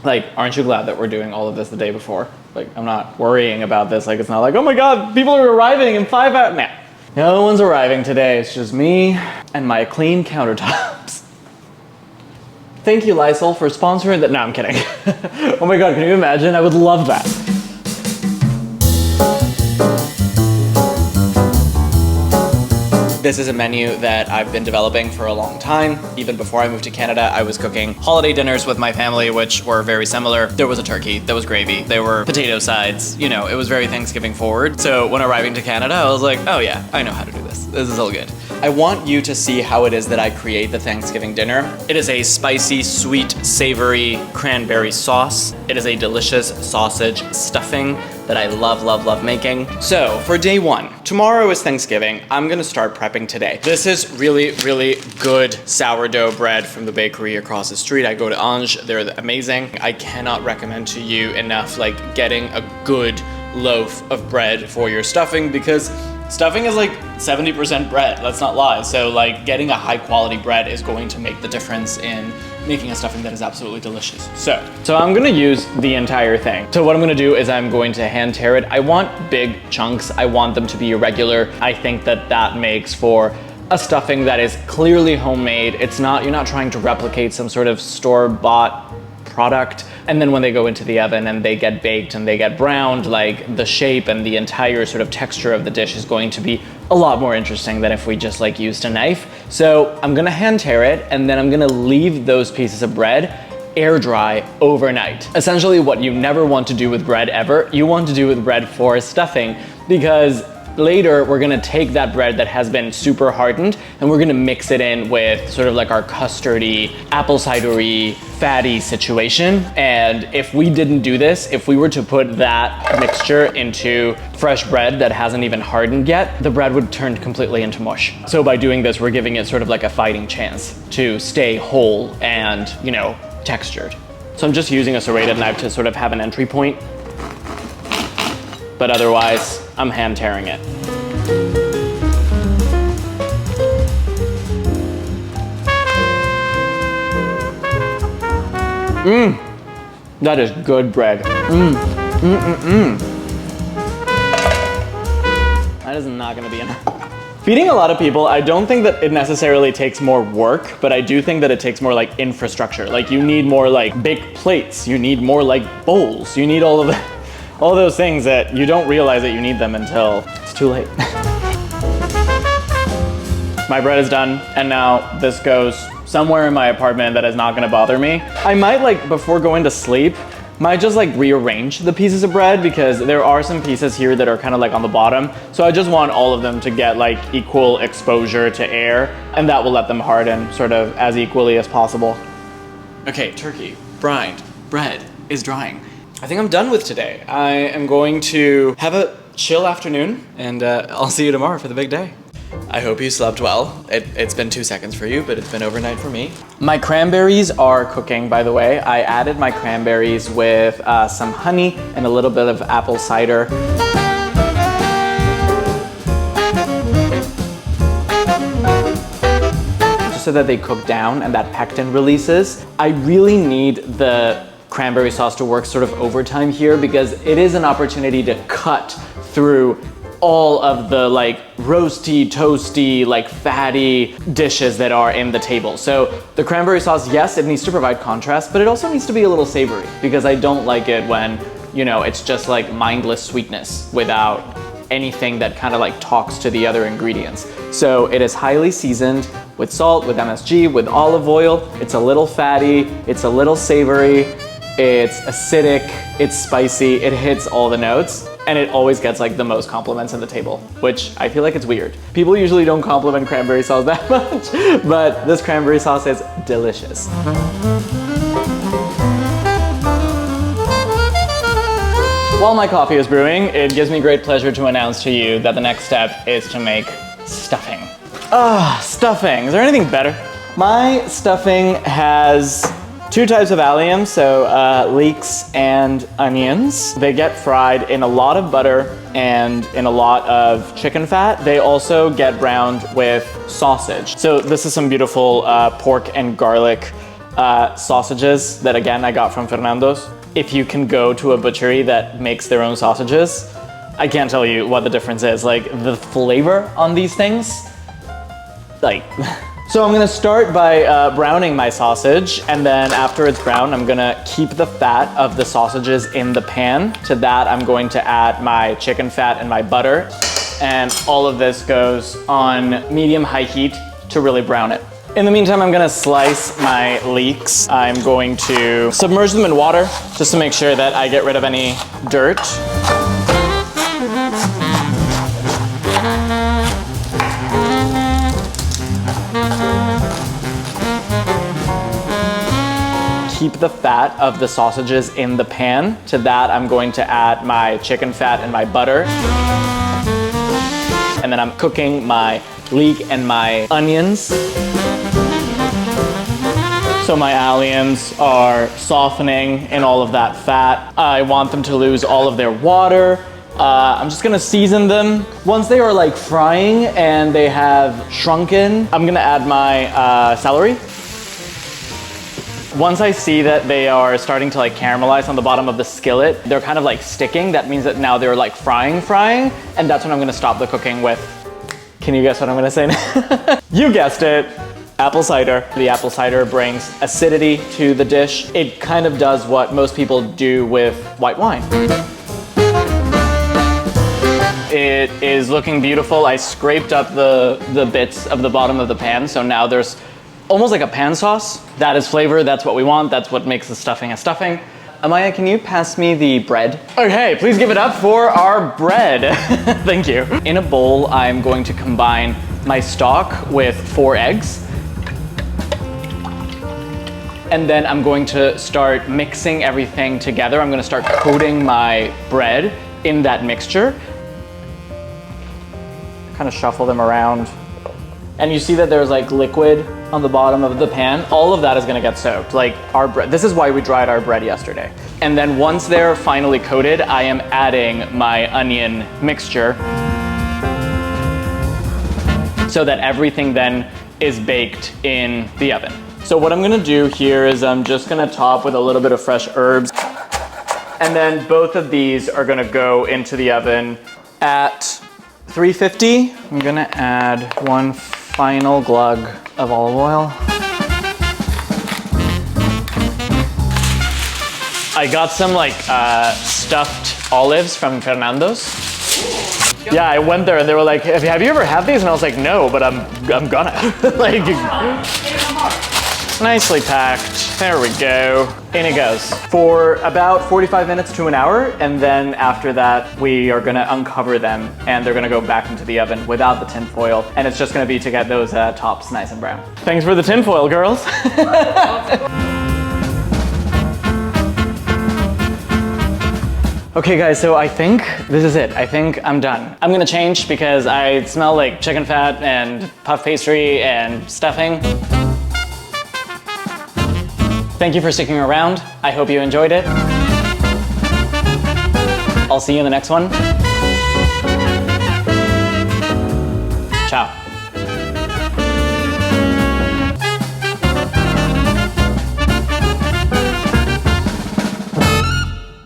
Like, aren't you glad that we're doing all of this the day before? Like, I'm not worrying about this. Like, it's not like, oh my God, people are arriving in 5 hours. Nah, no one's arriving today. It's just me and my clean countertops. Thank you, Lysol, for sponsoring that. No, I'm kidding. Oh my God, can you imagine? I would love that. This is a menu that I've been developing for a long time. Even before I moved to Canada, I was cooking holiday dinners with my family, which were very similar. There was a turkey, there was gravy, there were potato sides. You know, it was very Thanksgiving forward. So when arriving to Canada, I was like, oh yeah, I know how to do this. This is all good. I want you to see how it is that I create the Thanksgiving dinner. It is a spicy, sweet, savory cranberry sauce. It is a delicious sausage stuffing that I love, love, love making. So for day one, tomorrow is Thanksgiving. I'm gonna start prepping today. This is really, really good sourdough bread from the bakery across the street. I go to Ange, they're amazing. I cannot recommend to you enough like getting a good loaf of bread for your stuffing, because stuffing is like 70% bread, let's not lie. So like getting a high quality bread is going to make the difference in making a stuffing that is absolutely delicious. So I'm gonna use the entire thing. So what I'm gonna do is I'm going to hand tear it. I want big chunks. I want them to be irregular. I think that that makes for a stuffing that is clearly homemade. It's not, you're not trying to replicate some sort of store-bought product. And then when they go into the oven and they get baked and they get browned, like the shape and the entire sort of texture of the dish is going to be a lot more interesting than if we just like used a knife. So I'm gonna hand tear it, and then I'm gonna leave those pieces of bread air dry overnight. Essentially what you never want to do with bread ever, you want to do with bread for stuffing, because later we're gonna take that bread that has been super hardened and we're gonna mix it in with sort of like our custardy, apple cidery, fatty situation. And if we didn't do this, if we were to put that mixture into fresh bread that hasn't even hardened yet, the bread would turn completely into mush. So by doing this, we're giving it sort of like a fighting chance to stay whole and, you know, textured. So I'm just using a serrated knife to sort of have an entry point, but otherwise I'm hand tearing it. That is good bread. That is not gonna be enough. Feeding a lot of people, I don't think that it necessarily takes more work, but I do think that it takes more like infrastructure. Like you need more like big plates, you need more like bowls, you need all of that. All those things that you don't realize that you need them until it's too late. My bread is done, and now this goes somewhere in my apartment that is not gonna bother me. I might like, before going to sleep, might just like rearrange the pieces of bread, because there are some pieces here that are kind of like on the bottom. So I just want all of them to get like equal exposure to air, and that will let them harden sort of as equally as possible. Okay, turkey, brined, bread is drying. I think I'm done with today. I am going to have a chill afternoon, and I'll see you tomorrow for the big day. I hope you slept well. It's been 2 seconds for you, but it's been overnight for me. My cranberries are cooking, by the way. I added my cranberries with some honey and a little bit of apple cider. Just so that they cook down and that pectin releases. I really need the cranberry sauce to work sort of overtime here, because it is an opportunity to cut through all of the like roasty, toasty, like fatty dishes that are in the table. So the cranberry sauce, yes, it needs to provide contrast, but it also needs to be a little savory, because I don't like it when, you know, it's just like mindless sweetness without anything that kind of like talks to the other ingredients. So it is highly seasoned with salt, with MSG, with olive oil. It's a little fatty, it's a little savory, it's acidic, it's spicy, it hits all the notes, and it always gets like the most compliments on the table, which I feel like it's weird. People usually don't compliment cranberry sauce that much, but this cranberry sauce is delicious. While my coffee is brewing, it gives me great pleasure to announce to you that the next step is to make stuffing. Stuffing, is there anything better? My stuffing has 2 types of alliums, so leeks and onions. They get fried in a lot of butter and in a lot of chicken fat. They also get browned with sausage. So this is some beautiful pork and garlic sausages that, again, I got from Fernando's. If you can go to a butchery that makes their own sausages, I can't tell you what the difference is. Like, the flavor on these things, like... So I'm gonna start by browning my sausage, and then after it's brown, I'm gonna keep the fat of the sausages in the pan. To that, I'm going to add my chicken fat and my butter, and all of this goes on medium-high heat to really brown it. In the meantime, I'm gonna slice my leeks. I'm going to submerge them in water just to make sure that I get rid of any dirt. Keep the fat of the sausages in the pan. To that, I'm going to add my chicken fat and my butter. And then I'm cooking my leek and my onions. So my alliums are softening in all of that fat. I want them to lose all of their water. I'm just gonna season them. Once they are like frying and they have shrunken, I'm gonna add my celery. Once I see that they are starting to like caramelize on the bottom of the skillet, they're kind of like sticking. That means that now they're like frying, and that's when I'm gonna stop the cooking with, can you guess what I'm gonna say now? You guessed it, apple cider. The apple cider brings acidity to the dish. It kind of does what most people do with white wine. It is looking beautiful. I scraped up the bits of the bottom of the pan, so now there's almost like a pan sauce. That is flavor, that's what we want, that's what makes the stuffing a stuffing. Amaya, can you pass me the bread? Okay, please give it up for our bread. Thank you. In a bowl, I'm going to combine my stock with 4 eggs. And then I'm going to start mixing everything together. I'm gonna start coating my bread in that mixture. Kind of shuffle them around. And you see that there's like liquid on the bottom of the pan. All of that is gonna get soaked, like our bread. This is why we dried our bread yesterday. And then once they're finally coated, I am adding my onion mixture so that everything then is baked in the oven. So what I'm gonna do here is I'm just gonna top with a little bit of fresh herbs. And then both of these are gonna go into the oven at 350. I'm gonna add one final glug of olive oil. I got some like stuffed olives from Fernando's. Yeah, I went there and they were like, have you ever had these? And I was like, no, but I'm gonna. Like, nicely packed. There we go. In it goes. For about 45 minutes to an hour, and then after that, we are gonna uncover them and they're gonna go back into the oven without the tin foil, and it's just gonna be to get those tops nice and brown. Thanks for the tin foil, girls. Okay guys, so I think this is it. I think I'm done. I'm gonna change because I smell like chicken fat and puff pastry and stuffing. Thank you for sticking around. I hope you enjoyed it. I'll see you in the next one. Ciao.